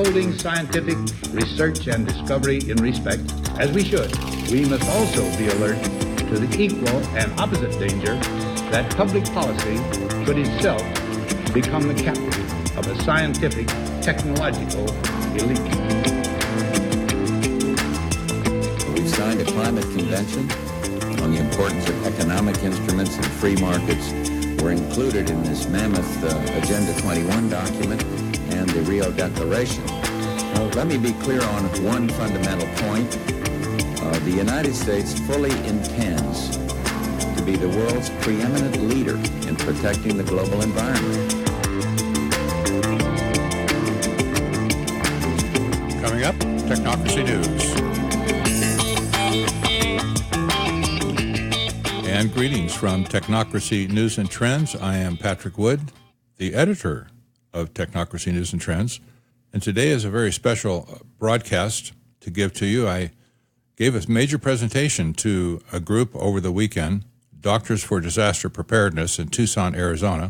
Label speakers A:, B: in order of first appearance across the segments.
A: holding scientific research and discovery in respect, as we should, we must also be alert to the equal and opposite danger that public policy could itself become the captive of a scientific, technological elite.
B: We've signed a climate convention on the importance of economic instruments and free markets. Were included in this mammoth Agenda 21 document and the Rio Declaration. Now, let me be clear on one fundamental point. The United States fully intends to be the world's preeminent leader in protecting the global environment.
C: Coming up, Technocracy News. And greetings from Technocracy News and Trends. I am Patrick Wood, the editor of Technocracy News and Trends. And today is a very special broadcast to give to you. I gave a major presentation to a group over the weekend, Doctors for Disaster Preparedness in Tucson, Arizona.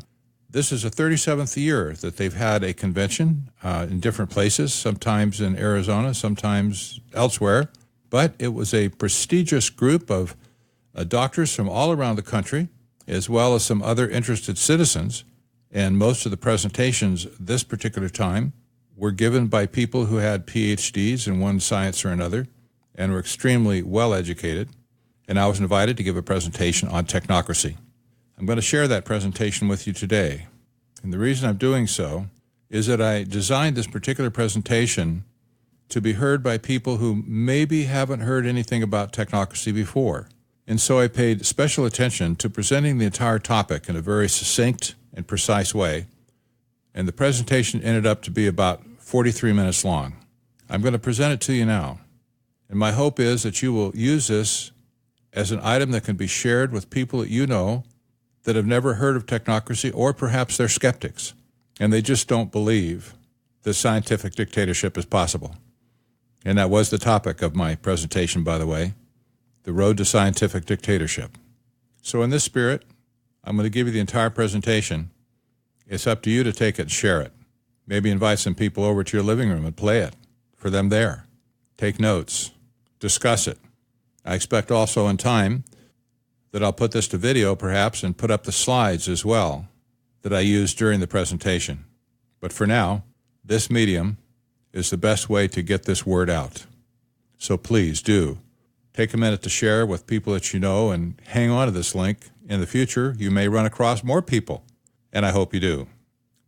C: This is the 37th year that they've had a convention in different places, sometimes in Arizona, sometimes elsewhere. But it was a prestigious group of doctors from all around the country, as well as some other interested citizens. And most of the presentations this particular time were given by people who had PhDs in one science or another and were extremely well educated. And I was invited to give a presentation on technocracy. I'm going to share that presentation with you today. And the reason I'm doing so is that I designed this particular presentation to be heard by people who maybe haven't heard anything about technocracy before. And so I paid special attention to presenting the entire topic in a very succinct and precise way. And the presentation ended up to be about 43 minutes long. I'm going to present it to you now. And my hope is that you will use this as an item that can be shared with people that you know that have never heard of technocracy, or perhaps they're skeptics and they just don't believe that scientific dictatorship is possible. And that was the topic of my presentation, by the way. The road to scientific dictatorship. So in this spirit, I'm going to give you the entire presentation. It's up to you to take it and share it. Maybe invite some people over to your living room and play it for them there. Take notes. Discuss it. I expect also in time that I'll put this to video perhaps and put up the slides as well that I used during the presentation. But for now, this medium is the best way to get this word out. So please do. Take a minute to share with people that you know and hang on to this link. In the future, you may run across more people, and I hope you do.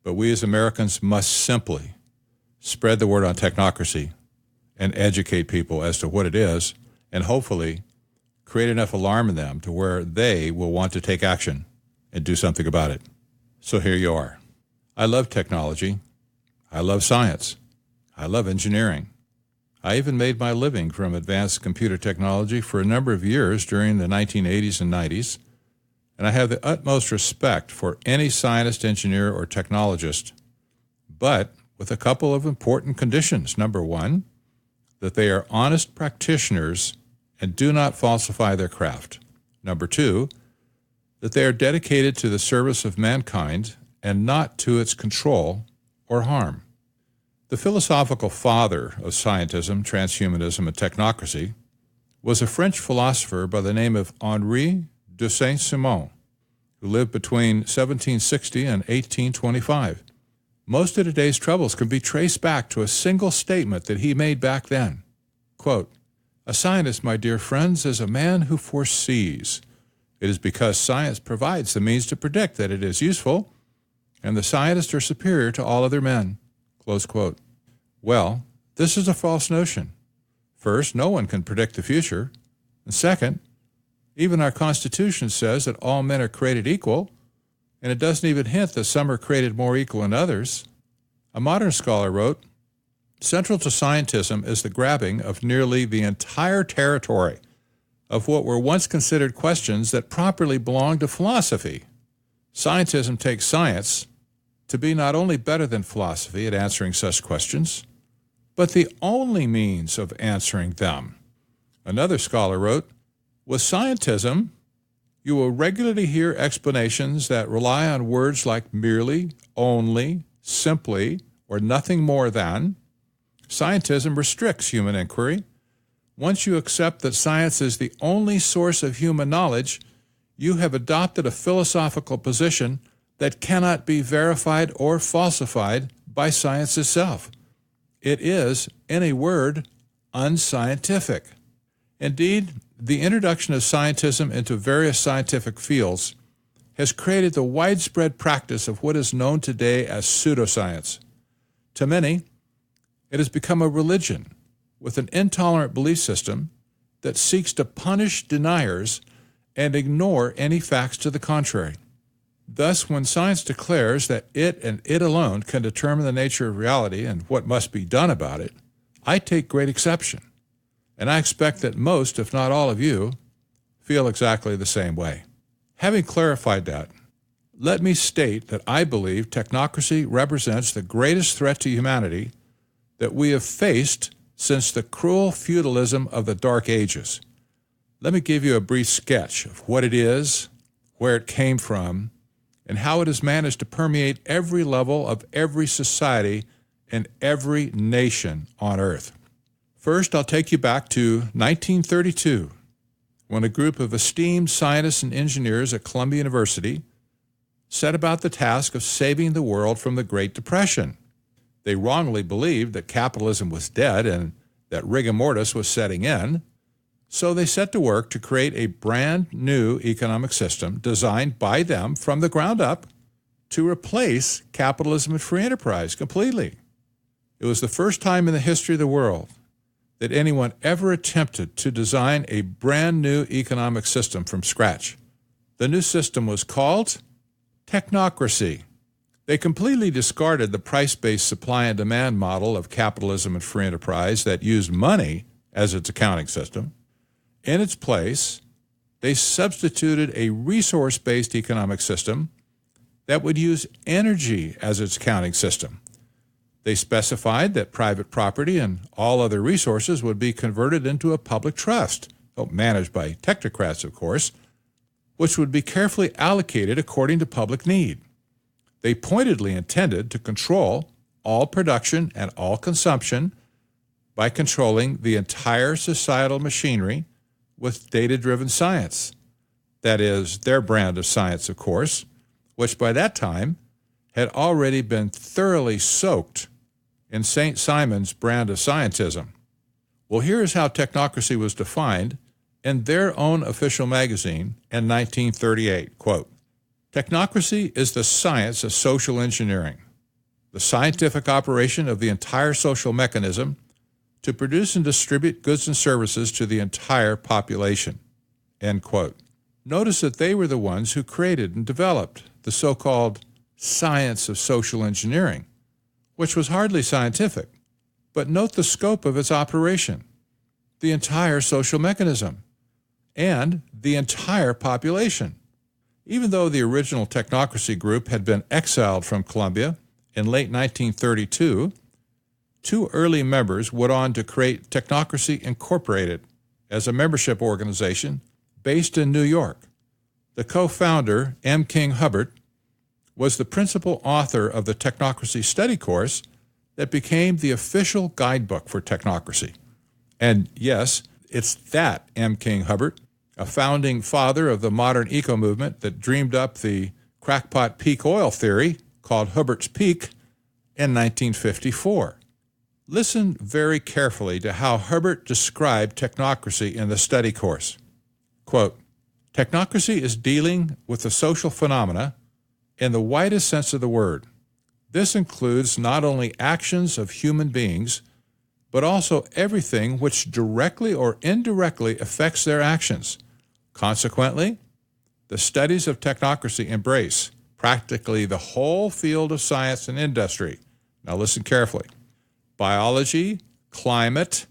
C: But we as Americans must simply spread the word on technocracy and educate people as to what it is, and hopefully create enough alarm in them to where they will want to take action and do something about it. So here you are. I love technology. I love science. I love engineering. I even made my living from advanced computer technology for a number of years during the 1980s and 90s, and I have the utmost respect for any scientist, engineer, or technologist, but with a couple of important conditions. Number one, that they are honest practitioners and do not falsify their craft. Number two, that they are dedicated to the service of mankind and not to its control or harm. The philosophical father of scientism, transhumanism, and technocracy was a French philosopher by the name of Henri de Saint-Simon, who lived between 1760 and 1825. Most of today's troubles can be traced back to a single statement that he made back then. Quote, "A scientist, my dear friends, is a man who foresees. It is because science provides the means to predict that it is useful, and the scientists are superior to all other men." Close quote. Well, this is a false notion. First, no one can predict the future. And second, even our Constitution says that all men are created equal, and it doesn't even hint that some are created more equal than others. A modern scholar wrote, "Central to scientism is the grabbing of nearly the entire territory of what were once considered questions that properly belonged to philosophy. Scientism takes science to be not only better than philosophy at answering such questions, but the only means of answering them." Another scholar wrote, "With scientism, you will regularly hear explanations that rely on words like merely, only, simply, or nothing more than, Scientism restricts human inquiry. Once you accept that science is the only source of human knowledge, you have adopted a philosophical position that cannot be verified or falsified by science itself. It is, in a word, unscientific. Indeed, the introduction of scientism into various scientific fields has created the widespread practice of what is known today as pseudoscience. To many, it has become a religion with an intolerant belief system that seeks to punish deniers and ignore any facts to the contrary. Thus, when science declares that it and it alone can determine the nature of reality and what must be done about it, I take great exception. And I expect that most, if not all of you, feel exactly the same way. Having clarified that, let me state that I believe technocracy represents the greatest threat to humanity that we have faced since the cruel feudalism of the Dark Ages. Let me give you a brief sketch of what it is, where it came from, and how it has managed to permeate every level of every society and every nation on Earth. First, I'll take you back to 1932, when a group of esteemed scientists and engineers at Columbia University set about the task of saving the world from the Great Depression. They wrongly believed that capitalism was dead and that rigor mortis was setting in, so they set to work to create a brand new economic system designed by them from the ground up to replace capitalism and free enterprise completely. It was the first time in the history of the world that anyone ever attempted to design a brand new economic system from scratch. The new system was called Technocracy. They completely discarded the price-based supply and demand model of capitalism and free enterprise that used money as its accounting system. In its place, they substituted a resource-based economic system that would use energy as its accounting system. They specified that private property and all other resources would be converted into a public trust, managed by technocrats, of course, which would be carefully allocated according to public need. They pointedly intended to control all production and all consumption by controlling the entire societal machinery with data-driven science. That is, their brand of science, of course, which by that time had already been thoroughly soaked in St. Simon's brand of scientism. Well, here's how technocracy was defined in their own official magazine in 1938, quote, "Technocracy is the science of social engineering, the scientific operation of the entire social mechanism to produce and distribute goods and services to the entire population," end quote. Notice that they were the ones who created and developed the so-called science of social engineering, which was hardly scientific. But note the scope of its operation: the entire social mechanism and the entire population. Even though the original technocracy group had been exiled from Columbia in late 1932, two early members went on to create Technocracy Incorporated as a membership organization based in New York. The co-founder, M. King Hubbard, was the principal author of the Technocracy study course that became the official guidebook for technocracy. And yes, it's that M. King Hubbard, a founding father of the modern eco-movement that dreamed up the crackpot peak oil theory called Hubbert's Peak in 1954. Listen very carefully to how Hubbard described technocracy in the study course. Quote, "Technocracy is dealing with the social phenomena in the widest sense of the word. This includes not only actions of human beings, but also everything which directly or indirectly affects their actions. Consequently, the studies of technocracy embrace practically the whole field of science and industry." Now listen carefully. "Biology, climate,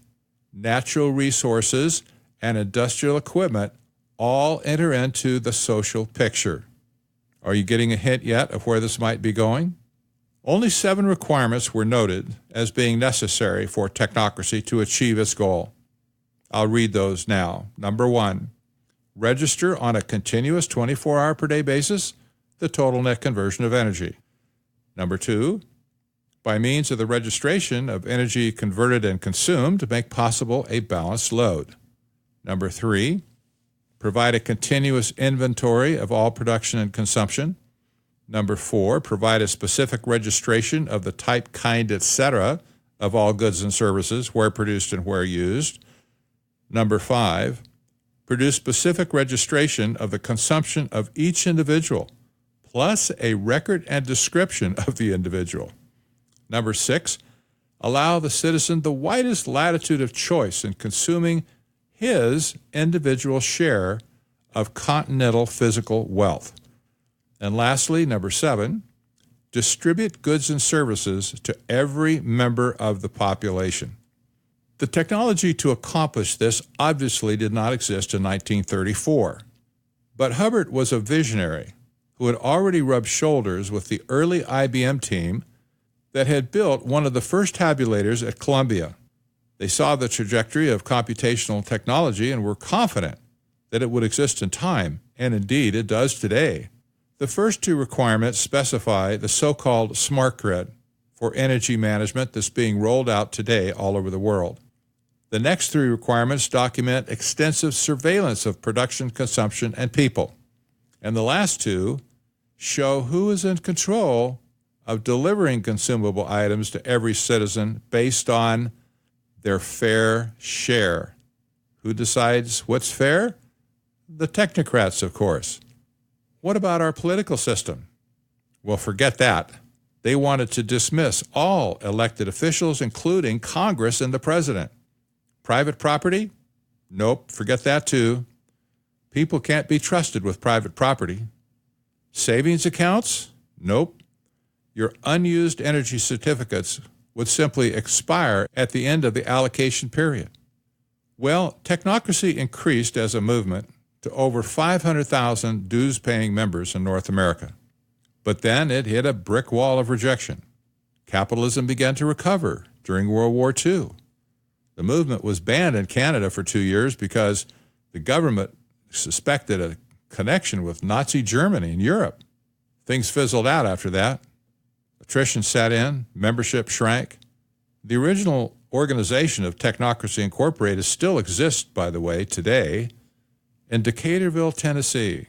C: natural resources, and industrial equipment all enter into the social picture." Are you getting a hint yet of where this might be going? Only 7 requirements were noted as being necessary for technocracy to achieve its goal. I'll read those now. Number 1, register on a continuous 24-hour-per-day basis the total net conversion of energy. Number 2, by means of the registration of energy converted and consumed to make possible a balanced load. Number 3, provide a continuous inventory of all production and consumption. Number 4, provide a specific registration of the type, kind, etc. of all goods and services, where produced and where used. Number 5, produce specific registration of the consumption of each individual, plus a record and description of the individual. Number 6, allow the citizen the widest latitude of choice in consuming his individual share of continental physical wealth. And lastly, number 7, distribute goods and services to every member of the population. The technology to accomplish this obviously did not exist in 1934, but Hubbard was a visionary who had already rubbed shoulders with the early IBM team that had built one of the first tabulators at Columbia. They saw the trajectory of computational technology and were confident that it would exist in time, and indeed it does today. The first 2 requirements specify the so-called smart grid for energy management that's being rolled out today all over the world. The next 3 requirements document extensive surveillance of production, consumption, and people. And the last 2 show who is in control of delivering consumable items to every citizen based on their fair share. Who decides what's fair? The technocrats, of course. What about our political system? Well, forget that. They wanted to dismiss all elected officials, including Congress and the president. Private property? Nope, forget that too. People can't be trusted with private property. Savings accounts? Nope. Your unused energy certificates would simply expire at the end of the allocation period. Well, technocracy increased as a movement to over 500,000 dues-paying members in North America. But then it hit a brick wall of rejection. Capitalism began to recover during World War II. The movement was banned in Canada for 2 years because the government suspected a connection with Nazi Germany in Europe. Things fizzled out after that. Attrition set in, membership shrank. The original organization of Technocracy Incorporated still exists, by the way, today in Decaturville, Tennessee,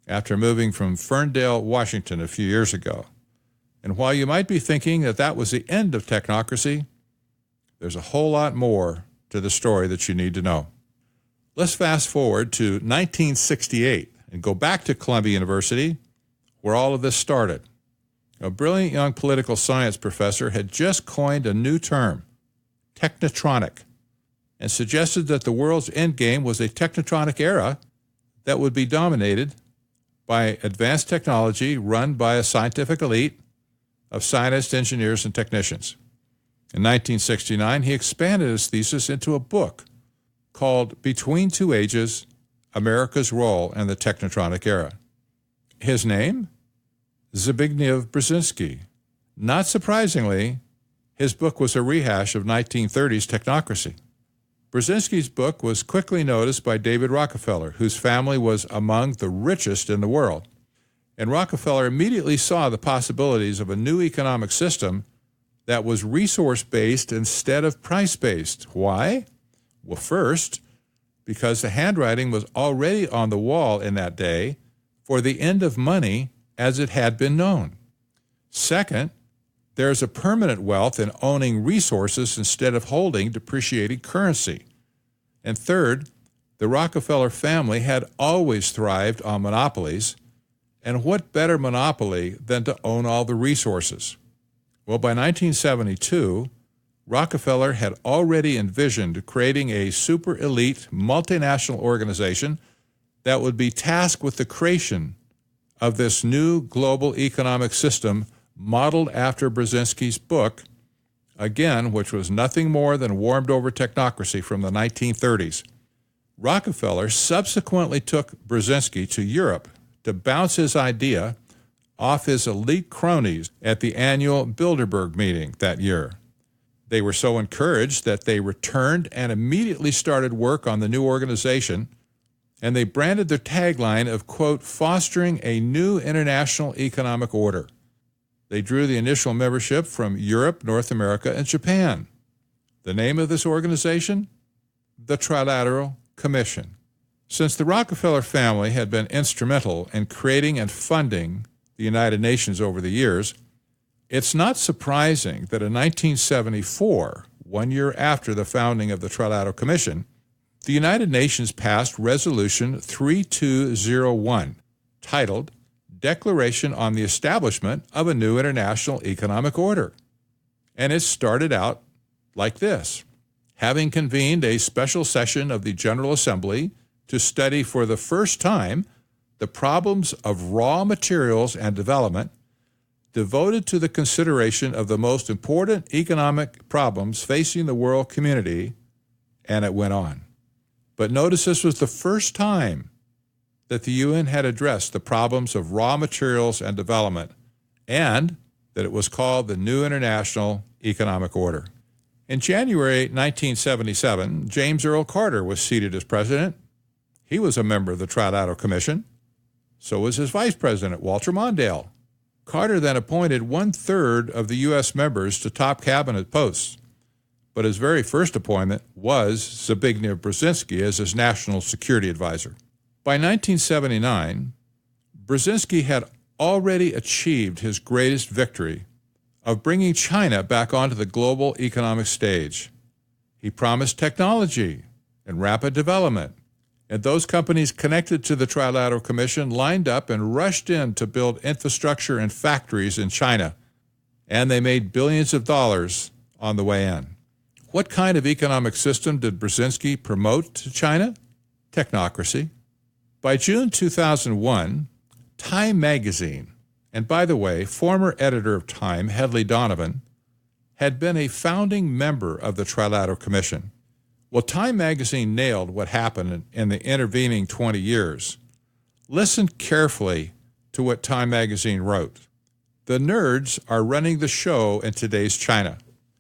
C: after moving from Ferndale, Washington a few years ago. And while you might be thinking that that was the end of technocracy, there's a whole lot more to the story that you need to know. Let's fast forward to 1968 and go back to Columbia University, where all of this started. A brilliant young political science professor had just coined a new term, technotronic, and suggested that the world's endgame was a technotronic era that would be dominated by advanced technology run by a scientific elite of scientists, engineers, and technicians. In 1969, he expanded his thesis into a book called Between Two Ages, America's Role in the Technotronic Era. His name? Zbigniew Brzezinski. Not surprisingly, his book was a rehash of 1930s technocracy. Brzezinski's book was quickly noticed by David Rockefeller, whose family was among the richest in the world. And Rockefeller immediately saw the possibilities of a new economic system that was resource-based instead of price-based. Why? Well, first, because the handwriting was already on the wall in that day for the end of money as it had been known. Second, there's a permanent wealth in owning resources instead of holding depreciating currency. And third, the Rockefeller family had always thrived on monopolies, and what better monopoly than to own all the resources? Well, by 1972, Rockefeller had already envisioned creating a super elite multinational organization that would be tasked with the creation of this new global economic system modeled after Brzezinski's book, again, which was nothing more than warmed over technocracy from the 1930s. Rockefeller subsequently took Brzezinski to Europe to bounce his idea off his elite cronies at the annual Bilderberg meeting that year. They were so encouraged that they returned and immediately started work on the new organization, and they branded their tagline of, quote, fostering a new international economic order. They drew the initial membership from Europe, North America, and Japan. The name of this organization? The Trilateral Commission. Since the Rockefeller family had been instrumental in creating and funding the United Nations over the years, it's not surprising that in 1974, 1 year after the founding of the Trilateral Commission, the United Nations passed Resolution 3201, titled Declaration on the Establishment of a New International Economic Order. And it started out like this: having convened a special session of the General Assembly to study for the first time the problems of raw materials and development, devoted to the consideration of the most important economic problems facing the world community, and it went on. But notice this was the first time that the UN had addressed the problems of raw materials and development, and that it was called the New International Economic Order. In January 1977, James Earl Carter was seated as president. He was a member of the Trilateral Commission. So was his vice president, Walter Mondale. Carter then appointed 1/3 of the U.S. members to top cabinet posts, but his very first appointment was Zbigniew Brzezinski as his national security advisor. By 1979, Brzezinski had already achieved his greatest victory of bringing China back onto the global economic stage. He promised technology and rapid development, and those companies connected to the Trilateral Commission lined up and rushed in to build infrastructure and factories in China, and they made billions of dollars on the way in. What kind of economic system did Brzezinski promote to China? Technocracy. By June 2001, Time magazine, and by the way, former editor of Time, Hedley Donovan, had been a founding member of the Trilateral Commission. Well, Time magazine nailed what happened in the intervening 20 years. Listen carefully to what Time magazine wrote. The nerds are running the show in today's China.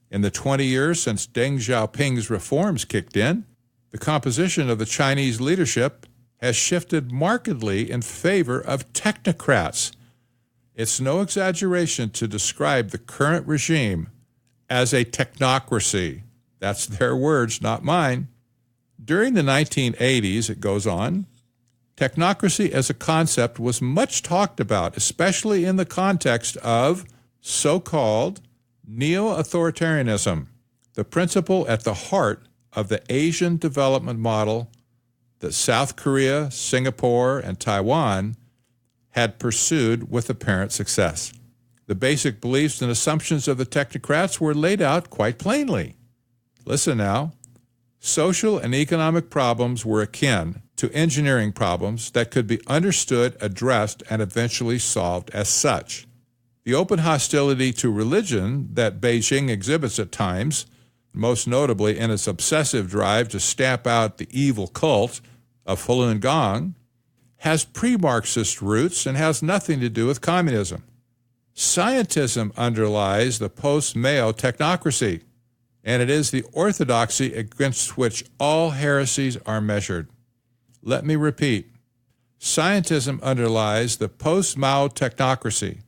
C: In the 20 years since Deng Xiaoping's reforms kicked in, the composition of the Chinese leadership has shifted markedly in favor of technocrats. It's no exaggeration to describe the current regime as a technocracy. That's their words, not mine. During the 1980s, it goes on, technocracy as a concept was much talked about, especially in the context of so-called neo-authoritarianism, the principle at the heart of the Asian development model that South Korea, Singapore, and Taiwan had pursued with apparent success. The basic beliefs and assumptions of the technocrats were laid out quite plainly. Listen now. Social and economic problems were akin to engineering problems that could be understood, addressed, and eventually solved as such. The open hostility to religion that Beijing exhibits at times, most notably in its obsessive drive to stamp out the evil cult of Falun Gong, has pre-Marxist roots and has nothing to do with communism. Scientism underlies the post-Mao technocracy, and it is the orthodoxy against which all heresies are measured. Let me repeat. Scientism underlies the post-Mao technocracy,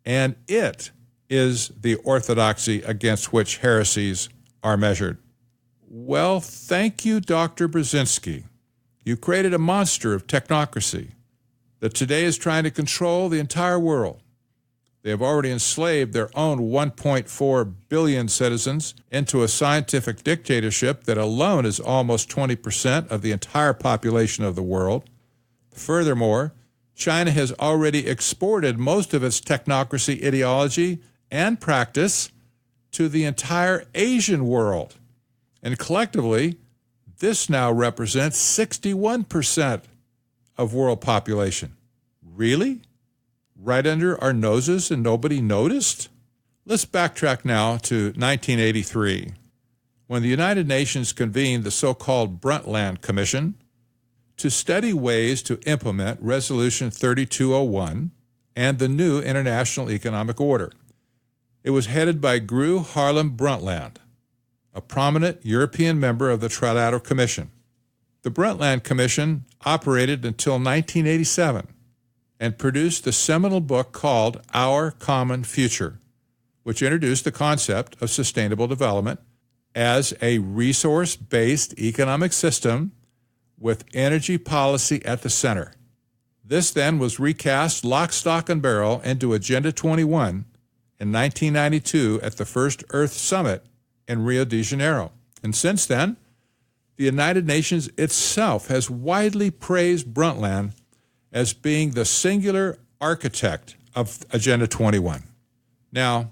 C: and it is the orthodoxy against which heresies are measured. Well, thank you, Dr. Brzezinski. You created a monster of technocracy that today is trying to control the entire world. They have already enslaved their own 1.4 billion citizens into a scientific dictatorship that alone is almost 20% of the entire population of the world. Furthermore, China has already exported most of its technocracy ideology and practice to the entire Asian world. And collectively, this now represents 61% of world population. Really? Right under our noses and nobody noticed? Let's backtrack now to 1983, when the United Nations convened the so-called Brundtland Commission to study ways to implement Resolution 3201 and the new International Economic Order. It was headed by Gro Harlem Brundtland, a prominent European member of the Trilateral Commission. The Brundtland Commission operated until 1987, and produced the seminal book called Our Common Future, which introduced the concept of sustainable development as a resource-based economic system with energy policy at the center. This then was recast lock, stock, and barrel into Agenda 21 in 1992 at the first Earth Summit in Rio de Janeiro. And since then, the United Nations itself has widely praised Brundtland as being the singular architect of Agenda 21. Now,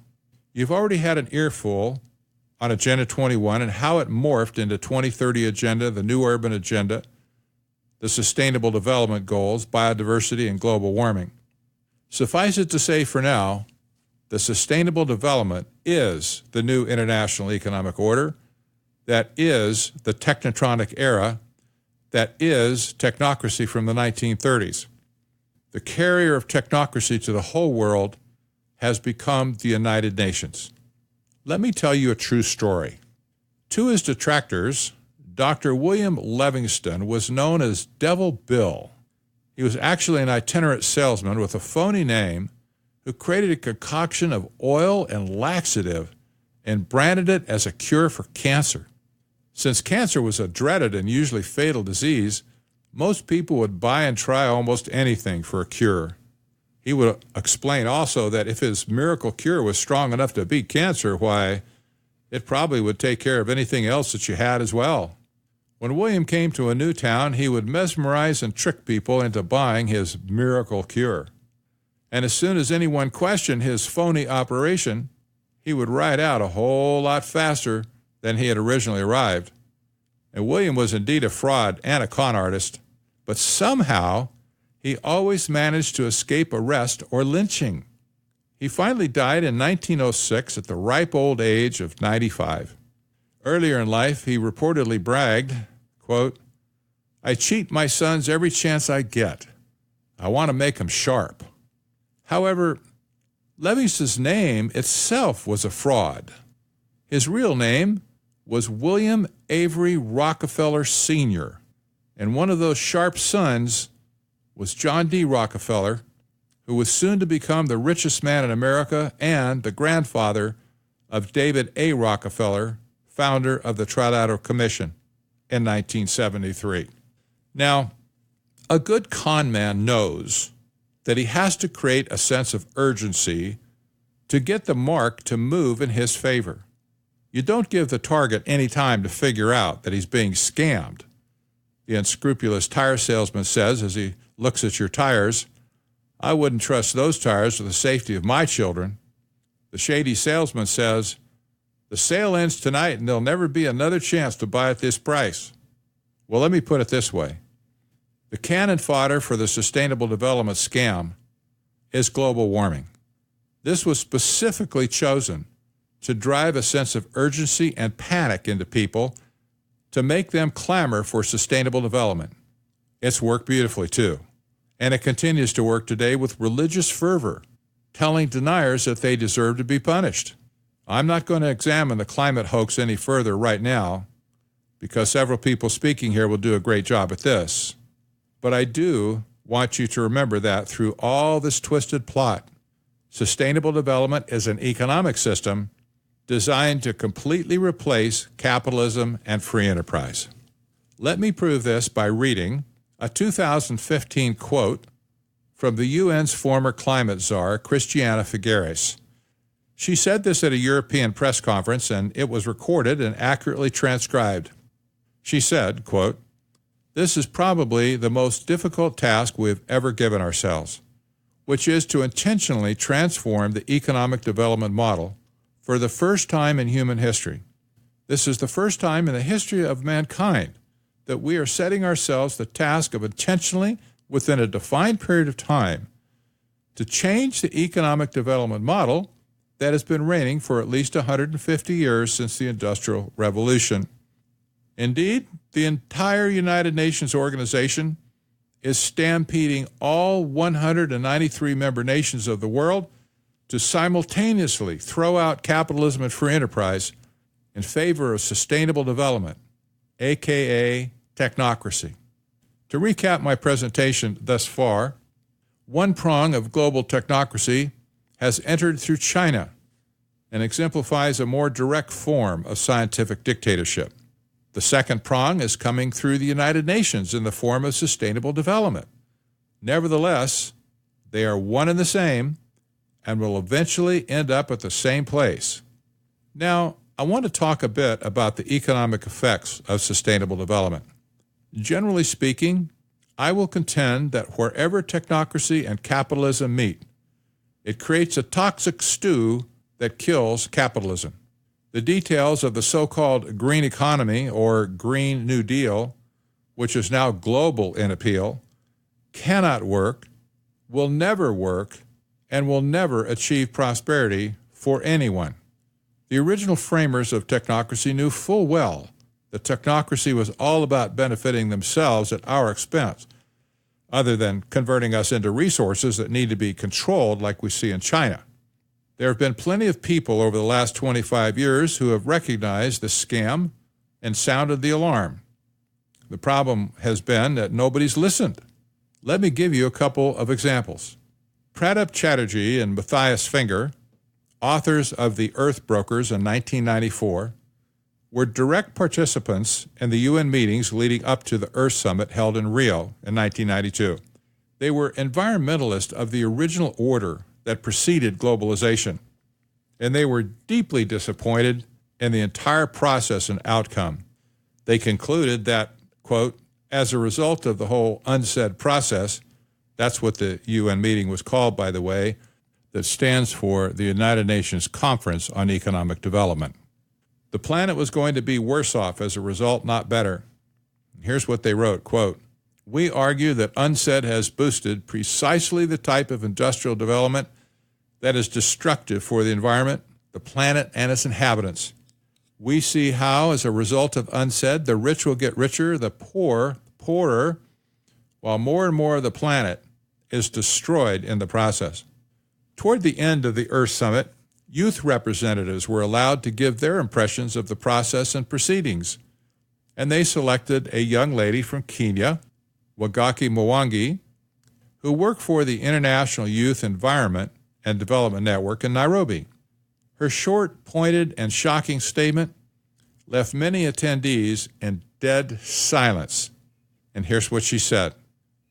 C: you've already had an earful on Agenda 21 and how it morphed into 2030 Agenda, the New Urban Agenda, the Sustainable Development Goals, biodiversity, and global warming. Suffice it to say for now, the sustainable development is the new international economic order, that is the technotronic era, that is technocracy from the 1930s. The carrier of technocracy to the whole world has become the United Nations. Let me tell you a true story. To his detractors, Dr. William Livingston was known as Devil Bill. He was actually an itinerant salesman with a phony name who created a concoction of oil and laxative and branded it as a cure for cancer. Since cancer was a dreaded and usually fatal disease, most people would buy and try almost anything for a cure. He would explain also that if his miracle cure was strong enough to beat cancer, why, it probably would take care of anything else that you had as well. When William came to a new town, he would mesmerize and trick people into buying his miracle cure. And as soon as anyone questioned his phony operation, he would ride out a whole lot faster than he had originally arrived. And William was indeed a fraud and a con artist, but somehow he always managed to escape arrest or lynching. He finally died in 1906 at the ripe old age of 95. Earlier in life, he reportedly bragged, quote, "I cheat my sons every chance I get. I want to make them sharp." However, Livingston's name itself was a fraud. His real name was William Avery Rockefeller Sr., and one of those sharp sons was John D. Rockefeller, who was soon to become the richest man in America and the grandfather of David A. Rockefeller, founder of the Trilateral Commission in 1973. Now, a good con man knows that he has to create a sense of urgency to get the mark to move in his favor. You don't give the target any time to figure out that he's being scammed. The unscrupulous tire salesman says as he looks at your tires, "I wouldn't trust those tires for the safety of my children." The shady salesman says, "The sale ends tonight and there'll never be another chance to buy at this price." Well, let me put it this way. The cannon fodder for the sustainable development scam is global warming. This was specifically chosen to drive a sense of urgency and panic into people to make them clamor for sustainable development. It's worked beautifully, too. And it continues to work today with religious fervor, telling deniers that they deserve to be punished. I'm not going to examine the climate hoax any further right now, because several people speaking here will do a great job at this. But I do want you to remember that through all this twisted plot, sustainable development is an economic system designed to completely replace capitalism and free enterprise. Let me prove this by reading a 2015 quote from the UN's former climate czar, Christiana Figueres. She said this at a European press conference, and it was recorded and accurately transcribed. She said, quote, "This is probably the most difficult task we've ever given ourselves, which is to intentionally transform the economic development model for the first time in human history. This is the first time in the history of mankind that we are setting ourselves the task of intentionally, within a defined period of time, to change the economic development model that has been reigning for at least 150 years since the Industrial Revolution. Indeed, the entire United Nations organization is stampeding all 193 member nations of the world to simultaneously throw out capitalism and free enterprise in favor of sustainable development, aka technocracy." To recap my presentation thus far, One prong of global technocracy has entered through China and exemplifies a more direct form of scientific dictatorship. The second prong is coming through the United Nations in the form of sustainable development. Nevertheless, they are one and the same and will eventually end up at the same place. Now, I want to talk a bit about the economic effects of sustainable development. Generally speaking, I will contend that wherever technocracy and capitalism meet, it creates a toxic stew that kills capitalism. The details of the so-called green economy or Green New Deal, which is now global in appeal, cannot work, will never work, and will never achieve prosperity for anyone. The original framers of technocracy knew full well that technocracy was all about benefiting themselves at our expense, other than converting us into resources that need to be controlled like we see in China. There have been plenty of people over the last 25 years who have recognized the scam and sounded the alarm. The problem has been that nobody's listened. Let me give you a couple of examples. Pradip Chatterjee and Matthias Finger, authors of The Earth Brokers in 1994, were direct participants in the UN meetings leading up to the Earth Summit held in Rio in 1992. They were environmentalists of the original order that preceded globalization, and they were deeply disappointed in the entire process and outcome. They concluded that, quote, as a result of the whole UNCED process, that's what the UN meeting was called, by the way, that stands for the United Nations Conference on Economic Development. The planet was going to be worse off as a result, not better. Here's what they wrote, quote, we argue that UNCED has boosted precisely the type of industrial development that is destructive for the environment, the planet, and its inhabitants. We see how, as a result of UNCED, the rich will get richer, the poor poorer, while more and more of the planet is destroyed in the process. Toward the end of the Earth Summit, youth representatives were allowed to give their impressions of the process and proceedings, and they selected a young lady from Kenya, Wagaki Mwangi, who worked for the International Youth Environment and Development Network in Nairobi. Her short, pointed, and shocking statement left many attendees in dead silence. And here's what she said.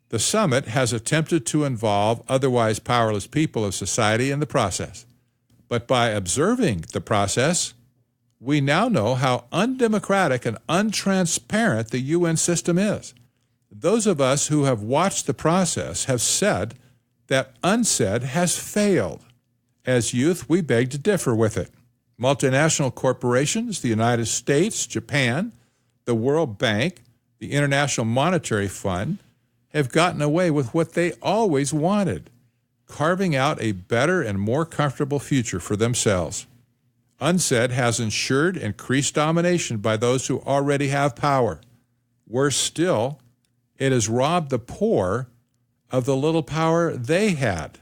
C: The summit has attempted to involve otherwise powerless people of society in the process. But by observing the process, we now know how undemocratic and untransparent the UN system is. Those of us who have watched the process have said that UNCED has failed. As youth, we beg to differ with it. Multinational corporations, the United States, Japan, the World Bank, the International Monetary Fund, have gotten away with what they always wanted, carving out a better and more comfortable future for themselves. UNCED has ensured increased domination by those who already have power. Worse still, it has robbed the poor of the little power they had.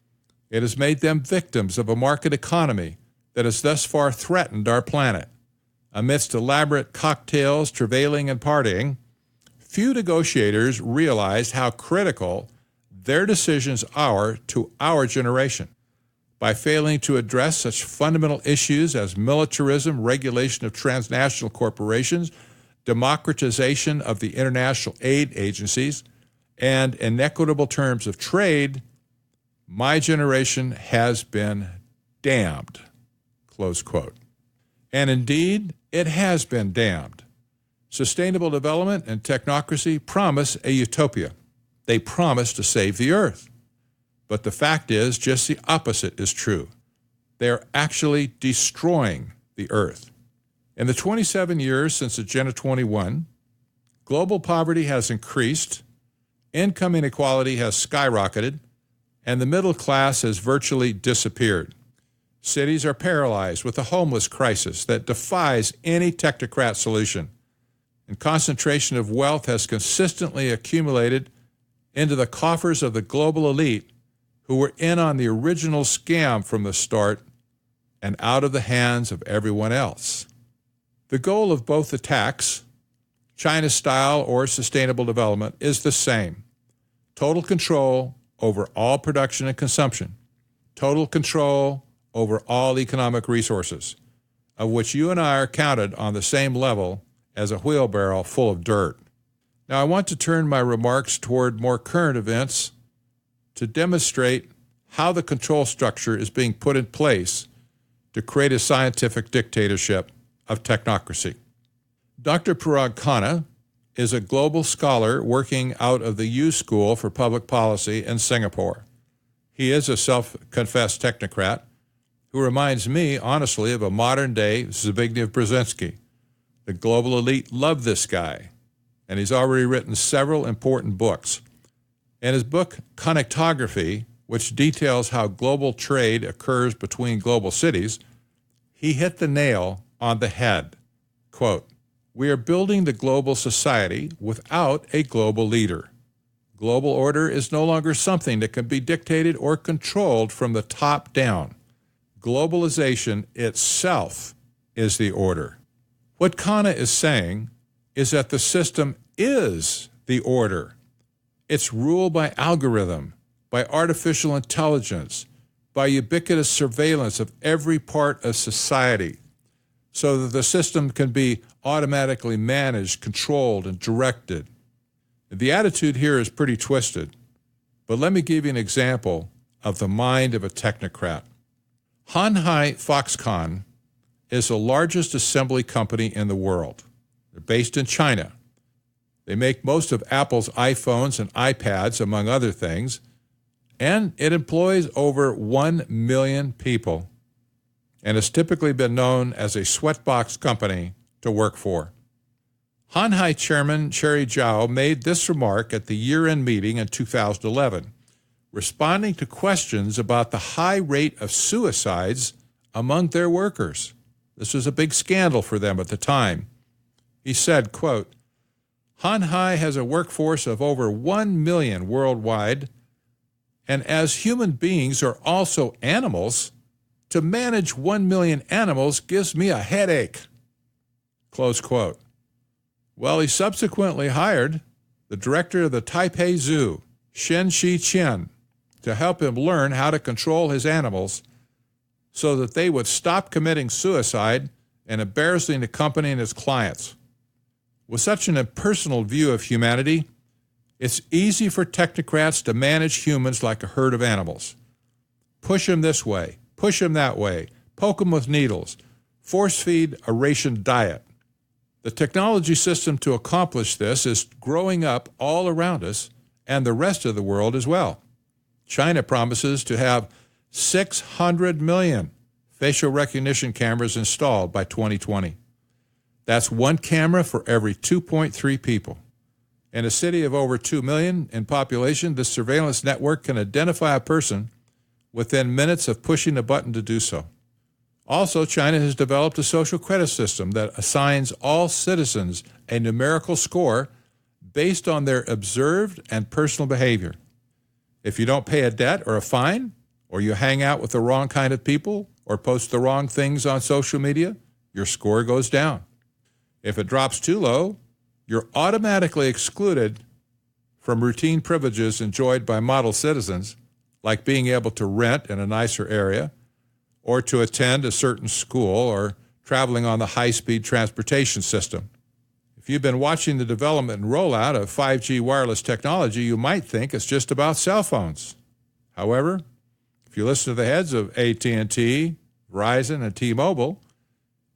C: It has made them victims of a market economy that has thus far threatened our planet. Amidst elaborate cocktails, travailing, and partying, few negotiators realized how critical their decisions are to our generation. By failing to address such fundamental issues as militarism, regulation of transnational corporations, democratization of the international aid agencies, and inequitable terms of trade, my generation has been damned, close quote. And indeed, it has been damned. Sustainable development and technocracy promise a utopia. They promise to save the earth. But the fact is, just the opposite is true. They are actually destroying the earth. In the 27 years since Agenda 21, global poverty has increased, income inequality has skyrocketed, and the middle class has virtually disappeared. Cities are paralyzed with a homeless crisis that defies any technocrat solution. And concentration of wealth has consistently accumulated into the coffers of the global elite who were in on the original scam from the start and out of the hands of everyone else. The goal of both attacks, China-style or sustainable development, is the same: total control over all production and consumption, total control over all economic resources, of which you and I are counted on the same level as a wheelbarrow full of dirt. Now, I want to turn my remarks toward more current events to demonstrate how the control structure is being put in place to create a scientific dictatorship of technocracy. Dr. Parag Khanna is a global scholar working out of the U School for Public Policy in Singapore. He is a self-confessed technocrat who reminds me, honestly, of a modern-day Zbigniew Brzezinski. The global elite love this guy, and he's already written several important books. And his book, Connectography, which details how global trade occurs between global cities, he hit the nail on the head. Quote, "We are building the global society without a global leader. Global order is no longer something that can be dictated or controlled from the top down. Globalization itself is the order." What Khanna is saying is that the system is the order. It's ruled by algorithm, by artificial intelligence, by ubiquitous surveillance of every part of society, so that the system can be automatically managed, controlled, and directed. The attitude here is pretty twisted, but let me give you an example of the mind of a technocrat. Hanhai Foxconn is the largest assembly company in the world. They're based in China. They make most of Apple's iPhones and iPads, among other things, and it employs over 1 million people and has typically been known as a sweatbox company to work for. Hanhai Chairman Cherry Zhao made this remark at the year-end meeting in 2011, responding to questions about the high rate of suicides among their workers. This was a big scandal for them at the time. He said, quote, "Hanhai has a workforce of over 1 million worldwide, and as human beings are also animals, to manage 1 million animals gives me a headache." Close quote. Well, he subsequently hired the director of the Taipei Zoo, Shen Shi-qian, to help him learn how to control his animals so that they would stop committing suicide and embarrassing the company and its clients. With such an impersonal view of humanity, it's easy for technocrats to manage humans like a herd of animals. Push them this way, push them that way, poke them with needles, force feed a ration diet. The technology system to accomplish this is growing up all around us and the rest of the world as well. China promises to have 600 million facial recognition cameras installed by 2020. That's one camera for every 2.3 people. In a city of over 2 million in population, this surveillance network can identify a person within minutes of pushing a button to do so. Also, China has developed a social credit system that assigns all citizens a numerical score based on their observed and personal behavior. If you don't pay a debt or a fine, or you hang out with the wrong kind of people, or post the wrong things on social media, your score goes down. If it drops too low, you're automatically excluded from routine privileges enjoyed by model citizens, like being able to rent in a nicer area, or to attend a certain school, or traveling on the high-speed transportation system. If you've been watching the development and rollout of 5G wireless technology, you might think it's just about cell phones. However, if you listen to the heads of AT&T, Verizon, and T-Mobile,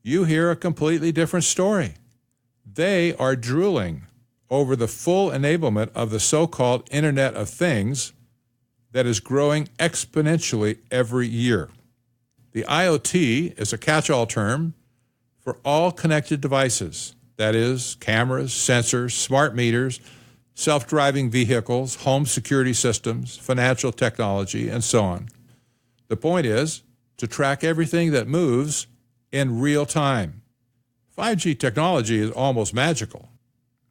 C: you hear a completely different story. They are drooling over the full enablement of the so-called Internet of Things that is growing exponentially every year. The IoT is a catch-all term for all connected devices, that is, cameras, sensors, smart meters, self-driving vehicles, home security systems, financial technology, and so on. The point is to track everything that moves in real time. 5G technology is almost magical.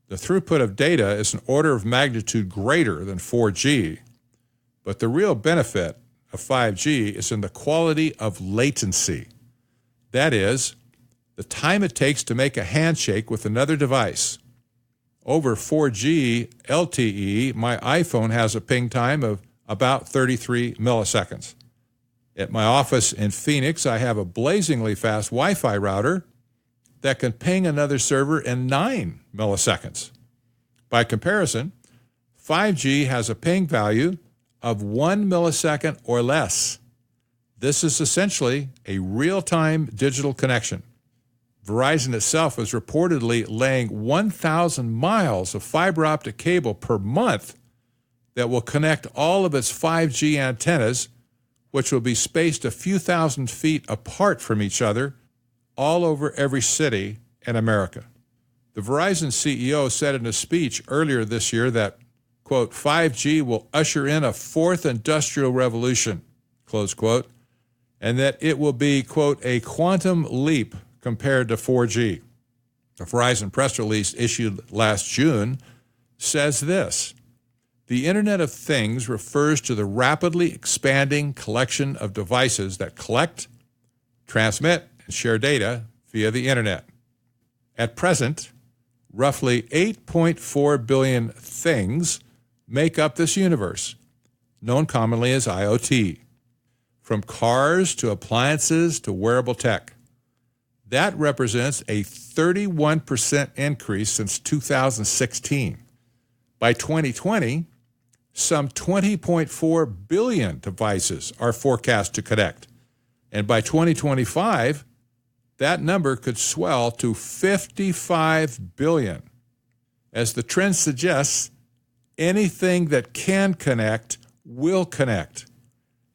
C: The throughput of data is an order of magnitude greater than 4G, but the real benefit of 5G is in the quality of latency. That is, the time it takes to make a handshake with another device. Over 4G LTE, my iPhone has a ping time of about 33 milliseconds. At my office in Phoenix, I have a blazingly fast Wi-Fi router that can ping another server in 9 milliseconds. By comparison, 5G has a ping value of 1 millisecond or less. This is essentially a real-time digital connection. Verizon itself is reportedly laying 1,000 miles of fiber optic cable per month that will connect all of its 5G antennas, which will be spaced a few thousand feet apart from each other, all over every city in America. The Verizon CEO said in a speech earlier this year that, quote, 5G will usher in a fourth industrial revolution, close quote, and that it will be, quote, a quantum leap compared to 4G. The Verizon press release issued last June says this: the Internet of Things refers to the rapidly expanding collection of devices that collect, transmit, and share data via the Internet. At present, roughly 8.4 billion things make up this universe, known commonly as IoT, from cars to appliances to wearable tech. That represents a 31% increase since 2016. By 2020, some 20.4 billion devices are forecast to connect. And by 2025, that number could swell to 55 billion. As the trend suggests, anything that can connect will connect.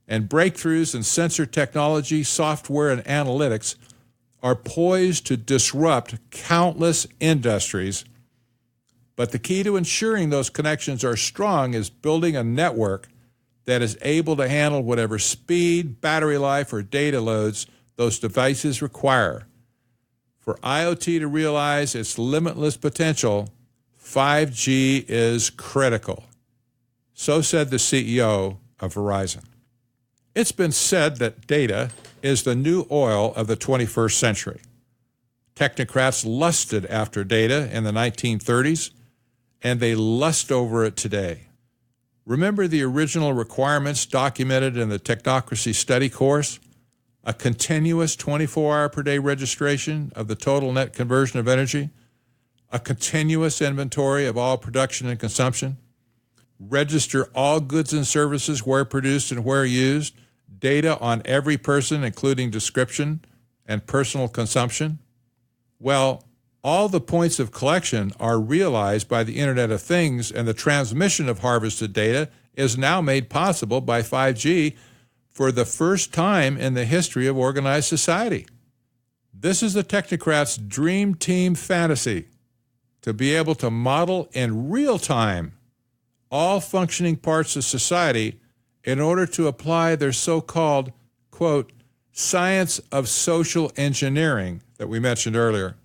C: And breakthroughs in sensor technology, software, and analytics are poised to disrupt countless industries. But the key to ensuring those connections are strong is building a network that is able to handle whatever speed, battery life, or data loads those devices require. For IoT to realize its limitless potential, 5G is critical. So said the CEO of Verizon. It's been said that data is the new oil of the 21st century. Technocrats lusted after data in the 1930s, and they lust over it today. Remember the original requirements documented in the Technocracy study course? A continuous 24-hour-per-day registration of the total net conversion of energy, a continuous inventory of all production and consumption, register all goods and services where produced and where used, data on every person, including description and personal consumption. Well, all the points of collection are realized by the Internet of Things, and the transmission of harvested data is now made possible by 5G for the first time in the history of organized society. This is the technocrats' dream team fantasy, to be able to model in real time all functioning parts of society in order to apply their so-called, quote, science of social engineering that we mentioned earlier.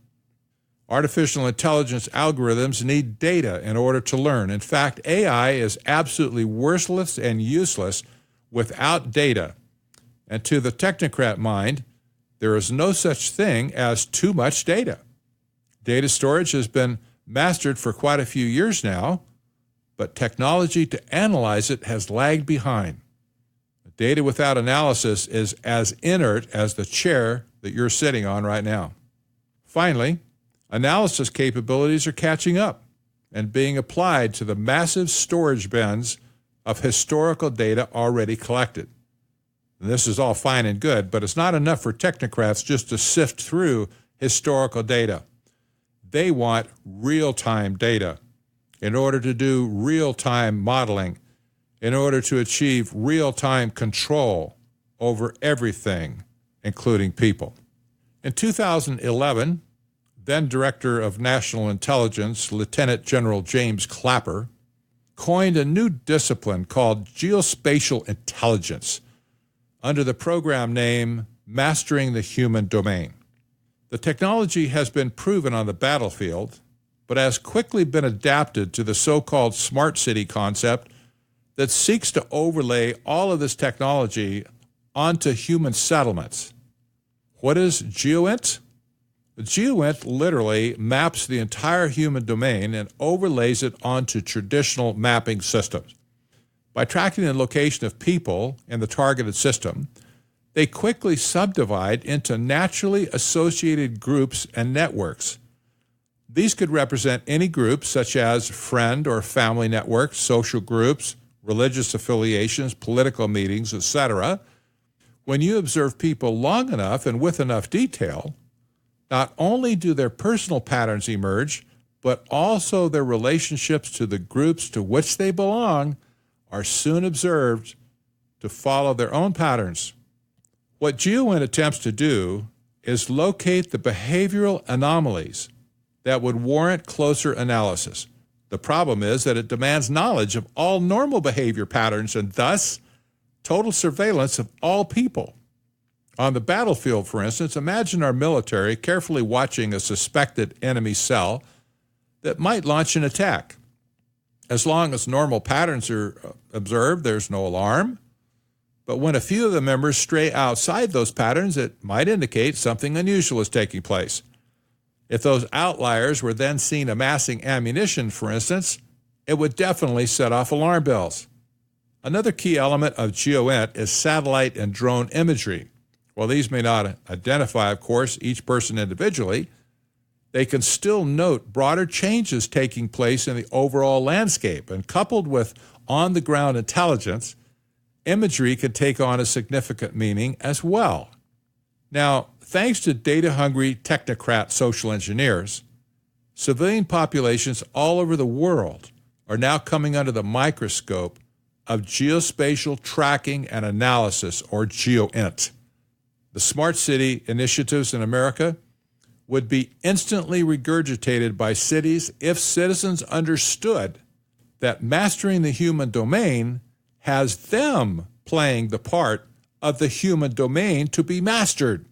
C: Artificial intelligence algorithms need data in order to learn. In fact, AI is absolutely worthless and useless without data. And to the technocrat mind, there is no such thing as too much data. Data storage has been mastered for quite a few years now, but technology to analyze it has lagged behind. Data without analysis is as inert as the chair that you're sitting on right now. Finally, analysis capabilities are catching up and being applied to the massive storage bins of historical data already collected. And this is all fine and good, but it's not enough for technocrats just to sift through historical data. They want real-time data in order to do real-time modeling, in order to achieve real-time control over everything, including people. In 2011, then Director of National Intelligence, Lieutenant General James Clapper, coined a new discipline called geospatial intelligence under the program name Mastering the Human Domain. The technology has been proven on the battlefield, but has quickly been adapted to the so-called smart city concept that seeks to overlay all of this technology onto human settlements. What is GeoInt? GeoInt literally maps the entire human domain and overlays it onto traditional mapping systems. By tracking the location of people in the targeted system, they quickly subdivide into naturally associated groups and networks. These could represent any groups such as friend or family networks, social groups, religious affiliations, political meetings, etc. When you observe people long enough and with enough detail, not only do their personal patterns emerge, but also their relationships to the groups to which they belong are soon observed to follow their own patterns. What GeoInt attempts to do is locate the behavioral anomalies that would warrant closer analysis. The problem is that it demands knowledge of all normal behavior patterns and thus total surveillance of all people. On the battlefield, for instance, imagine our military carefully watching a suspected enemy cell that might launch an attack. As long as normal patterns are observed, there's no alarm. But when a few of the members stray outside those patterns, it might indicate something unusual is taking place. If those outliers were then seen amassing ammunition, for instance, it would definitely set off alarm bells. Another key element of GeoInt is satellite and drone imagery. While these may not identify, of course, each person individually, they can still note broader changes taking place in the overall landscape, and coupled with on-the-ground intelligence, imagery can take on a significant meaning as well. Now, thanks to data-hungry technocrat social engineers, civilian populations all over the world are now coming under the microscope of geospatial tracking and analysis, or GeoInt. The smart city initiatives in America would be instantly regurgitated by cities if citizens understood that mastering the human domain has them playing the part of the human domain to be mastered.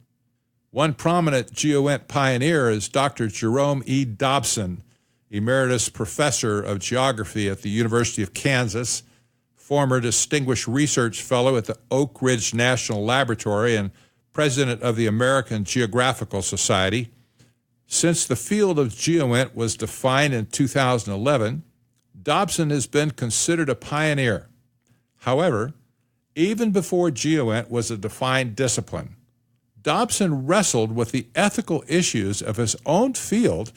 C: One prominent GeoInt pioneer is Dr. Jerome E. Dobson, Emeritus Professor of Geography at the University of Kansas, former Distinguished Research Fellow at the Oak Ridge National Laboratory, and President of the American Geographical Society. Since the field of GeoInt was defined in 2011, Dobson has been considered a pioneer. However, even before GeoInt was a defined discipline, Dobson wrestled with the ethical issues of his own field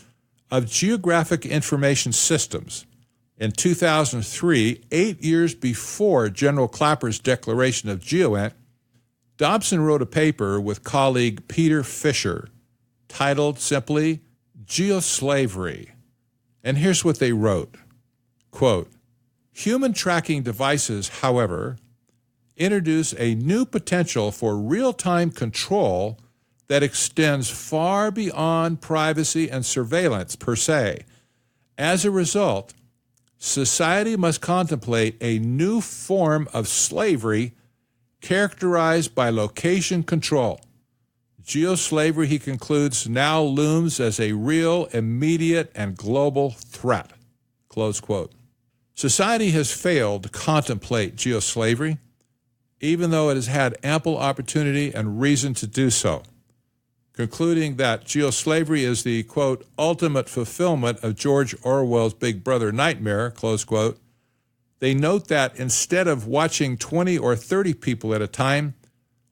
C: of geographic information systems. In 2003, 8 years before General Clapper's declaration of GeoInt, Dobson wrote a paper with colleague Peter Fisher titled simply Geoslavery. And here's what they wrote. Quote, "Human tracking devices, however, introduce a new potential for real-time control that extends far beyond privacy and surveillance per se. As a result, society must contemplate a new form of slavery characterized by location control. Geoslavery," he concludes, "now looms as a real, immediate, and global threat." Close quote. Society has failed to contemplate geoslavery, even though it has had ample opportunity and reason to do so. Concluding that geoslavery is the, quote, "ultimate fulfillment of George Orwell's Big Brother nightmare," close quote, they note that instead of watching 20 or 30 people at a time,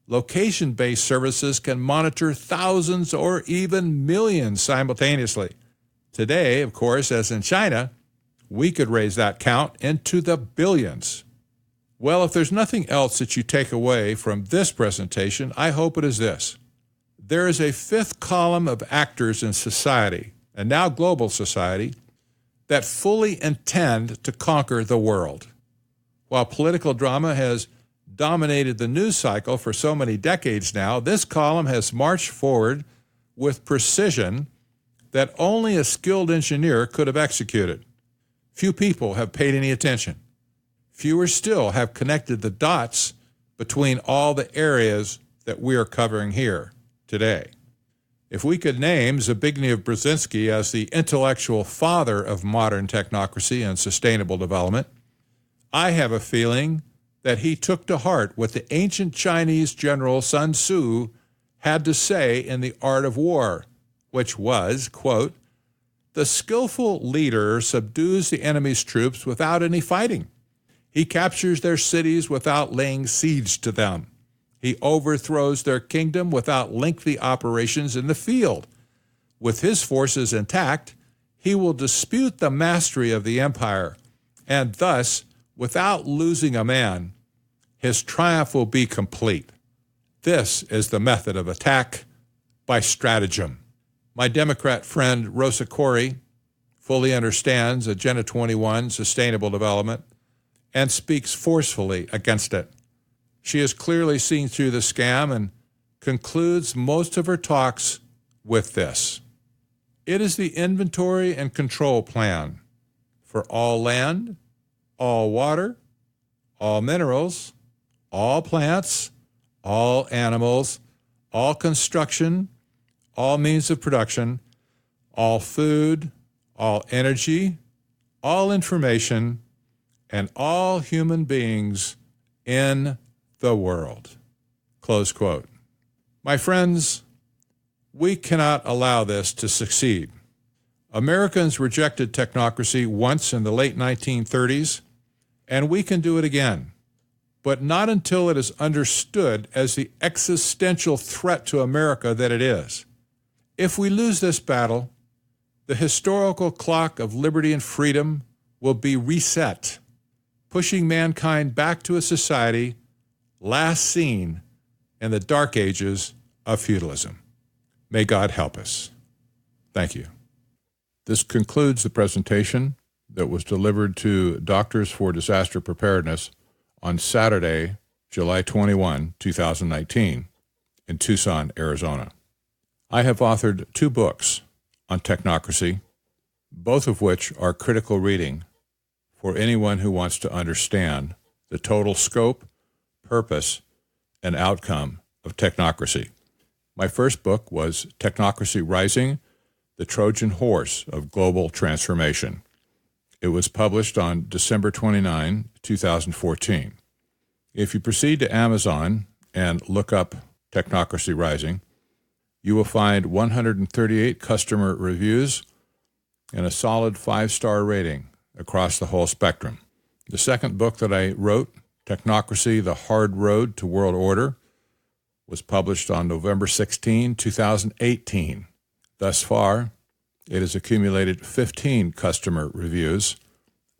C: location-based services can monitor thousands or even millions simultaneously. Today, of course, as in China, we could raise that count into the billions. Well, if there's nothing else that you take away from this presentation, I hope it is this. There is a fifth column of actors in society, and now global society, that fully intend to conquer the world. While political drama has dominated the news cycle for so many decades now, this column has marched forward with precision that only a skilled engineer could have executed. Few people have paid any attention. Fewer still have connected the dots between all the areas that we are covering here today. If we could name Zbigniew Brzezinski as the intellectual father of modern technocracy and sustainable development, I have a feeling that he took to heart what the ancient Chinese general Sun Tzu had to say in The Art of War, which was, quote, "The skillful leader subdues the enemy's troops without any fighting. He captures their cities without laying siege to them. He overthrows their kingdom without lengthy operations in the field. With his forces intact, he will dispute the mastery of the empire, and thus, without losing a man, his triumph will be complete. This is the method of attack by stratagem. My Democrat friend Rosa Corey fully understands Agenda 21 sustainable development and speaks forcefully against it. She has clearly seen through the scam and concludes most of her talks with this. It is the inventory and control plan for all land, all water, all minerals, all plants, all animals, all construction, all means of production, all food, all energy, all information, and all human beings in the world. Close quote. My friends, we cannot allow this to succeed. Americans rejected technocracy once in the late 1930s, and we can do it again, but not until it is understood as the existential threat to America that it is. If we lose this battle, the historical clock of liberty and freedom will be reset, pushing mankind back to a society last seen in the dark ages of feudalism. May God help us. Thank you. This concludes the presentation that was delivered to Doctors for Disaster Preparedness on Saturday, July 21, 2019, in Tucson, Arizona. I have authored 2 books on technocracy, both of which are critical reading for anyone who wants to understand the total scope, purpose, and outcome of technocracy. My first book was Technocracy Rising, the Trojan Horse of Global Transformation. It was published on December 29, 2014. If you proceed to Amazon and look up Technocracy Rising, you will find 138 customer reviews and a solid 5-star rating across the whole spectrum. The second book that I wrote, Technocracy, The Hard Road to World Order, was published on November 16, 2018. Thus far, it has accumulated 15 customer reviews,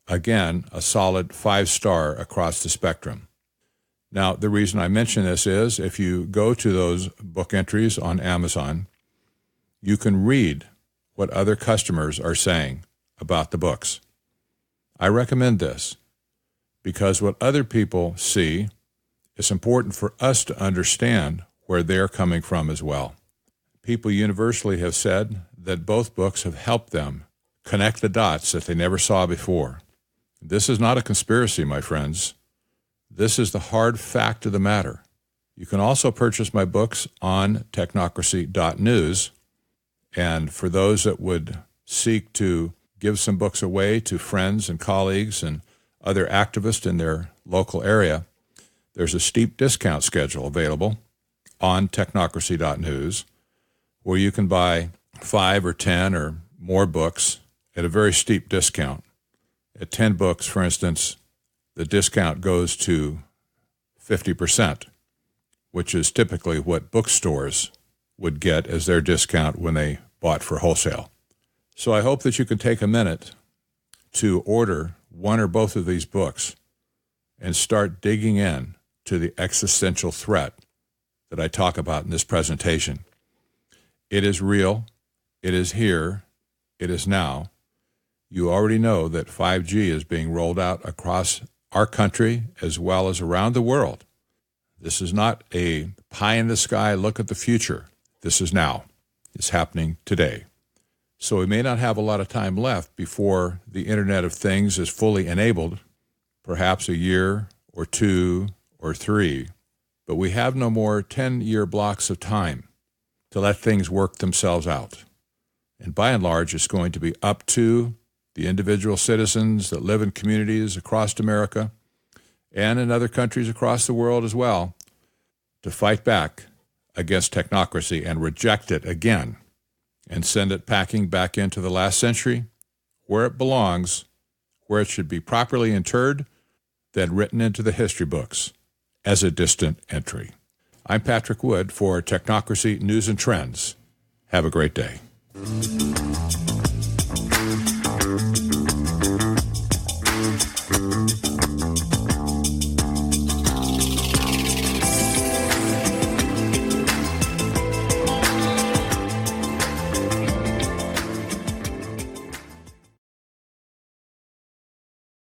C: again, a solid 5-star across the spectrum. Now, the reason I mention this is if you go to those book entries on Amazon, you can read what other customers are saying about the books. I recommend this because what other people see, it's important for us to understand where they're coming from as well. People universally have said that both books have helped them connect the dots that they never saw before. This is not a conspiracy, my friends. This is the hard fact of the matter. You can also purchase my books on technocracy.news. And for those that would seek to give some books away to friends and colleagues and other activists in their local area, there's a steep discount schedule available on technocracy.news where you can buy 5 or 10 or more books at a very steep discount. At 10 books, for instance, the discount goes to 50%, which is typically what bookstores would get as their discount when they bought for wholesale. So I hope that you can take a minute to order one or both of these books and start digging in to the existential threat that I talk about in this presentation. It is real. It is here. It is now. You already know that 5G is being rolled out across our country as well as around the world. This is not a pie-in-the-sky look at the future. This is now. It's happening today. So we may not have a lot of time left before the Internet of Things is fully enabled, perhaps a year or 2 or 3, but we have no more 10-year blocks of time to let things work themselves out. And by and large, it's going to be up to the individual citizens that live in communities across America and in other countries across the world as well to fight back against technocracy and reject it again and send it packing back into the last century where it belongs, where it should be properly interred, then written into the history books as a distant entry. I'm Patrick Wood for Technocracy News and Trends. Have a great day.